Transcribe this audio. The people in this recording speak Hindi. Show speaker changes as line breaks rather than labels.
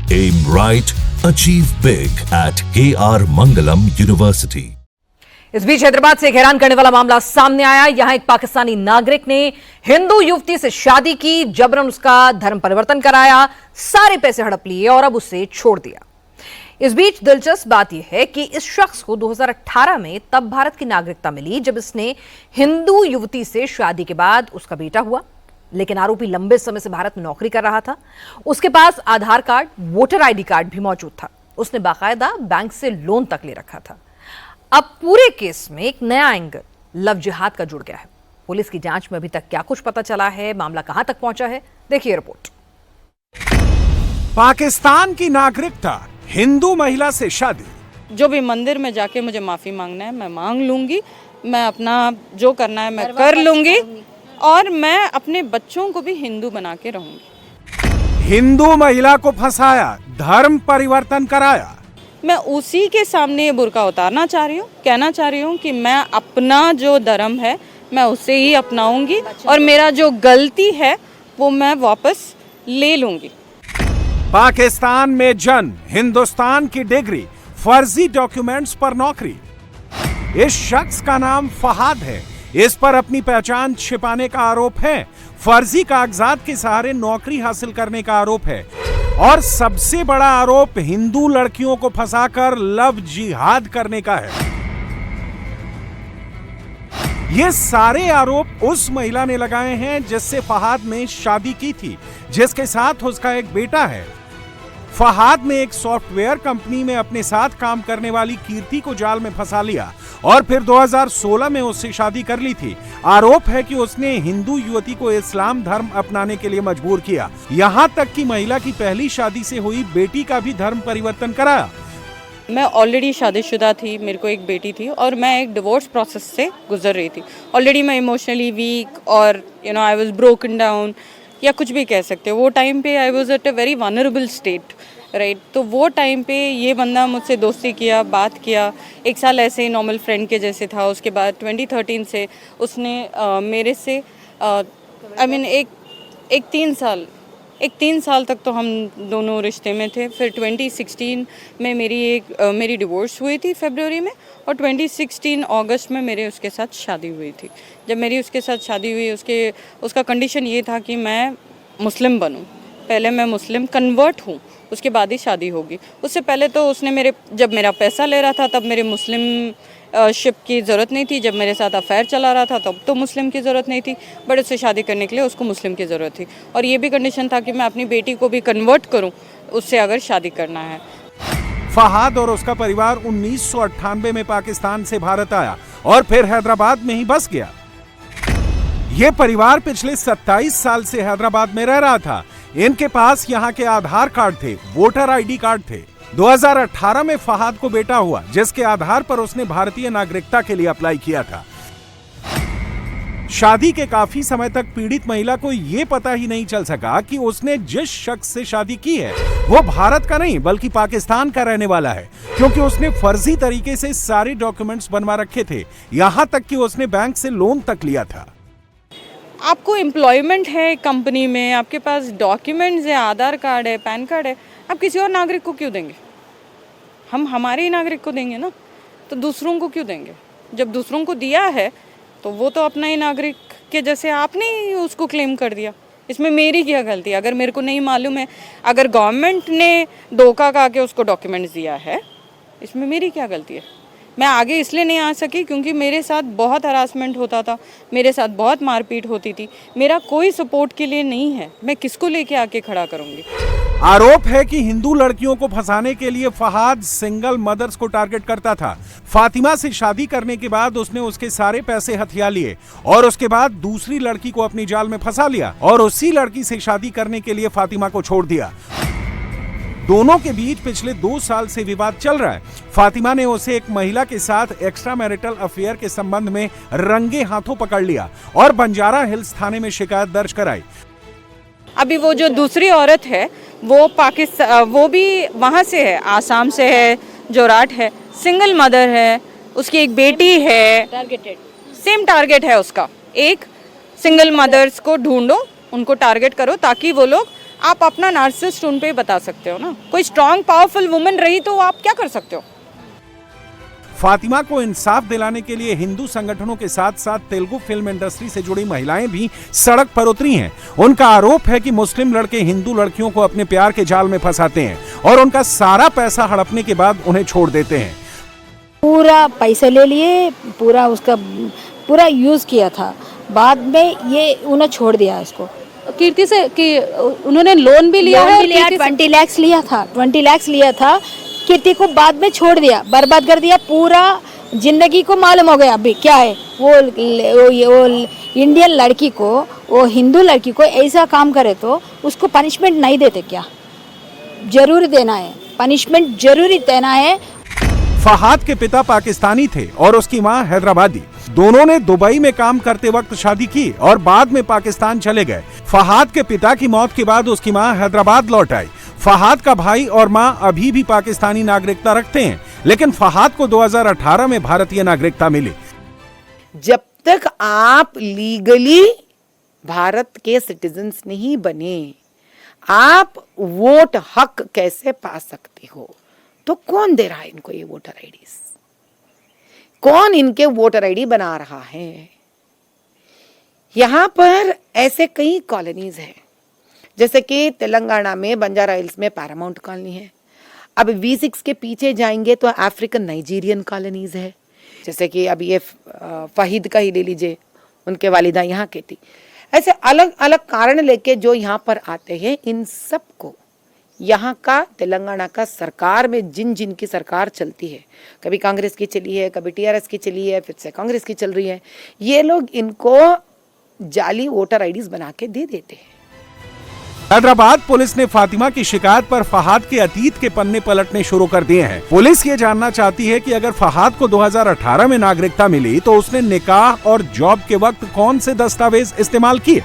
Aim right, achieve big at KR Mangalam University.
इस बीच हैदराबाद से एक हैरान करने वाला मामला सामने आया। यहां एक पाकिस्तानी नागरिक ने हिंदू युवती से शादी की, जबरन उसका धर्म परिवर्तन कराया, सारे पैसे हड़प लिए और अब उसे छोड़ दिया। इस बीच दिलचस्प बात यह है कि इस शख्स को 2018 में तब भारत की नागरिकता मिली जब इसने हिंदू युवती से शादी के बाद उसका बेटा हुआ। लेकिन आरोपी लंबे समय से भारत में नौकरी कर रहा था। उसके पास आधार कार्ड, वोटर आईडी कार्ड भी मौजूद था। उसने बाकायदा बैंक से लोन तक ले रखा था। अब पूरे केस में एक नया एंगल लव जिहाद का जुड़ गया है। पुलिस की जांच में अभी तक क्या कुछ पता चला है, मामला कहां तक पहुंचा है, देखिए रिपोर्ट।
पाकिस्तान की नागरिकता, हिंदू महिला से शादी।
जो भी मंदिर में जाके मुझे माफी मांगना है मैं मांग लूंगी, मैं अपना जो करना है मैं कर लूंगी और मैं अपने बच्चों को भी हिंदू बना के रहूंगी।
हिंदू महिला को फंसाया, धर्म परिवर्तन कराया।
मैं उसी के सामने ये बुर्का उतारना चाह रही हूँ, कहना चाह रही हूँ कि मैं अपना जो धर्म है मैं उसे ही अपनाऊंगी और मेरा जो गलती है वो मैं वापस ले लूंगी।
पाकिस्तान में जन्म, हिंदुस्तान की डिग्री, फर्जी डॉक्यूमेंट्स पर नौकरी। इस शख्स का नाम फहाद है। इस पर अपनी पहचान छिपाने का आरोप है। फर्जी कागजात के सहारे नौकरी हासिल करने का आरोप है और सबसे बड़ा आरोप हिंदू लड़कियों को फंसाकर लव जिहाद करने का है। ये सारे आरोप उस महिला ने लगाए हैं जिससे फहाद ने शादी की थी, जिसके साथ उसका एक बेटा है। फहाद ने एक सॉफ्टवेयर कंपनी में अपने साथ काम करने वाली कीर्ति को जाल में फंसा लिया और फिर 2016 में उससे शादी कर ली थी। आरोप है कि उसने हिंदू युवती को इस्लाम धर्म अपनाने के लिए मजबूर किया। यहाँ तक कि महिला की पहली शादी से हुई बेटी का भी धर्म परिवर्तन कराया।
मैं ऑलरेडी शादीशुदा थी, मेरे को एक बेटी थी और मैं एक डिवोर्स प्रोसेस से गुजर रही थी। ऑलरेडी मैं इमोशनली वीक और आई वाज ब्रोकन डाउन या कुछ भी कह सकते हो। वो टाइम पे I was at a very vulnerable state, right. तो वो टाइम पे ये बंदा मुझसे दोस्ती किया, बात किया, एक साल ऐसे ही नॉर्मल फ्रेंड के जैसे था। उसके बाद 2013 से उसने मेरे से एक तीन साल तक तो हम दोनों रिश्ते में थे। फिर 2016 में मेरी डिवोर्स हुई थी फरवरी में और 2016 अगस्त में मेरे उसके साथ शादी हुई थी। जब मेरी उसके साथ शादी हुई उसका कंडीशन ये था कि मैं मुस्लिम बनूं। पहले मैं मुस्लिम कन्वर्ट हूँ, उसके बाद ही शादी होगी। उससे पहले तो उसने जब मेरा पैसा ले रहा था तब मेरे मुस्लिम शिप की ज़रूरत नहीं थी। जब मेरे साथ अफेयर चला रहा था तब तो मुस्लिम की ज़रूरत नहीं थी, बट उससे शादी करने के लिए उसको मुस्लिम की ज़रूरत थी। और ये भी कंडीशन था कि मैं अपनी बेटी को भी कन्वर्ट करूं उससे अगर शादी करना है।
फहाद और उसका परिवार 1998 में पाकिस्तान से भारत आया और फिर हैदराबाद में ही बस गया। ये परिवार पिछले 27 साल से हैदराबाद में रह रहा था। इनके पास यहाँ के आधार कार्ड थे, वोटर आईडी कार्ड थे। 2018 में फहाद को बेटा हुआ, जिसके आधार पर उसने भारतीय नागरिकता के लिए अप्लाई किया था। शादी के काफी समय तक पीड़ित महिला को यह पता ही नहीं चल सका कि उसने जिस शख्स से शादी की है वो भारत का नहीं बल्कि पाकिस्तान का रहने वाला है, क्योंकि उसने फर्जी तरीके से सारे डॉक्यूमेंट्स बनवा रखे थे। यहां तक कि उसने बैंक से लोन तक लिया था।
आपको एम्प्लॉयमेंट है कंपनी में, आपके पास डॉक्यूमेंट्स है, आधार कार्ड है, पैन कार्ड है, आप किसी और नागरिक को क्यों देंगे? हम हमारे ही नागरिक को देंगे ना, तो दूसरों को क्यों देंगे? जब दूसरों को दिया है तो वो तो अपना ही नागरिक के जैसे आपने ही उसको क्लेम कर दिया। इसमें मेरी क्या गलती है? अगर मेरे को नहीं मालूम है, अगर गवर्नमेंट ने धोखा खा के उसको डॉक्यूमेंट्स दिया है, इसमें मेरी क्या गलती है? मैं आगे इसलिए नहीं आ सकी क्योंकि मेरे साथ बहुत हरासमेंट होता था, मेरे साथ बहुत मारपीट होती थी। मेरा कोई सपोर्ट के लिए नहीं है, मैं किसको लेके आके खड़ा करूंगी?
आरोप है कि हिंदू लड़कियों को फंसाने के लिए फहाद सिंगल मदर्स को टारगेट करता था। फातिमा से शादी करने के बाद उसने उसके सारे पैसे हथिया लिए और उसके बाद दूसरी लड़की को अपनी जाल में फंसा लिया और उसी लड़की से शादी करने के लिए फातिमा को छोड़ दिया। दोनों के बीच पिछले 2 साल से विवाद चल रहा है। फातिमा ने उसे एक महिला के साथ एक्स्ट्रा मैरिटल अफेयर के संबंध में रंगे हाथों पकड़ लिया और बंजारा हिल्स थाने में शिकायत दर्ज कराई।
अभी वो जो दूसरी औरत है वो भी वहाँ से है, आसाम से है, जोराट है, सिंगल मदर है, उसकी एक बेटी है। सेम टारगेट है उसका। एक सिंगल मदर्स को ढूंढो, उनको टारगेट करो ताकि वो लोग आप अपना नार्सिसिस्ट उन पे बता सकते हो ना। कोई स्ट्रांग पावरफुल वुमन रही तो आप क्या कर सकते हो।
फातिमा को इंसाफ दिलाने के लिए हिंदू संगठनों के साथ साथ तेलुगु फिल्म इंडस्ट्री से जुड़ी महिलाएं भी सड़क पर उतरी हैं। उनका आरोप है कि मुस्लिम लड़के हिंदू लड़कियों को अपने प्यार के जाल में फंसाते हैं और उनका सारा पैसा हड़पने के बाद उन्हें छोड़ देते हैं।
पूरा पैसे ले लिए, पूरा उसका पूरा यूज किया था, बाद में ये उन्हें छोड़ दिया इसको।
कीर्ति से कि उन्होंने लोन भी लिया है,
20 लाख लिया था, 20 लाख लिया था। कीर्ति को बाद में छोड़ दिया, बर्बाद कर दिया, पूरा जिंदगी को मालूम हो गया अभी क्या है। वो इंडियन लड़की को, वो हिंदू लड़की को ऐसा काम करे तो उसको पनिशमेंट नहीं देते क्या? जरूर देना है, पनिशमेंट जरूरी देना है।
फहाद के पिता पाकिस्तानी थे और उसकी मां हैदराबादी। दोनों ने दुबई में काम करते वक्त शादी की और बाद में पाकिस्तान चले गए। फहाद के पिता की मौत के बाद उसकी मां हैदराबाद लौट आई। फहाद का भाई और मां अभी भी पाकिस्तानी नागरिकता रखते हैं, लेकिन फहाद को 2018 में भारतीय नागरिकता मिली।
जब तक आप लीगली भारत के सिटीजन्स नहीं बने, आप वोट हक कैसे पा सकते हो? तो कौन दे रहा है इनको ये वोटर आईडीज? कौन इनके वोटर आईडी बना रहा है? यहां पर ऐसे कई कॉलोनीज हैं, जैसे कि तेलंगाना में बंजारा हिल्स में पैरामाउंट कॉलोनी है। अब V6 के पीछे जाएंगे तो अफ्रीकन नाइजीरियन कॉलोनीज है, जैसे कि अब ये फहीद का ही ले लीजिए, उनके वालिदा यहाँ की थी। ऐसे अलग अलग कारण लेके जो यहाँ पर आते हैं, इन सबको यहाँ का तेलंगाना का सरकार में जिन की सरकार चलती है, कभी कांग्रेस की चली है, कभी TRS की चली है, फिर से कांग्रेस की चल रही है, ये लोग इनको जाली वोटर आईडीज बना के दे देते हैं।
हैदराबाद पुलिस ने फातिमा की शिकायत पर फहाद के अतीत के पन्ने पलटने शुरू कर दिए हैं। पुलिस ये जानना चाहती है कि अगर फहाद को 2018 में नागरिकता मिली तो उसने निकाह और जॉब के वक्त कौन से दस्तावेज इस्तेमाल किए।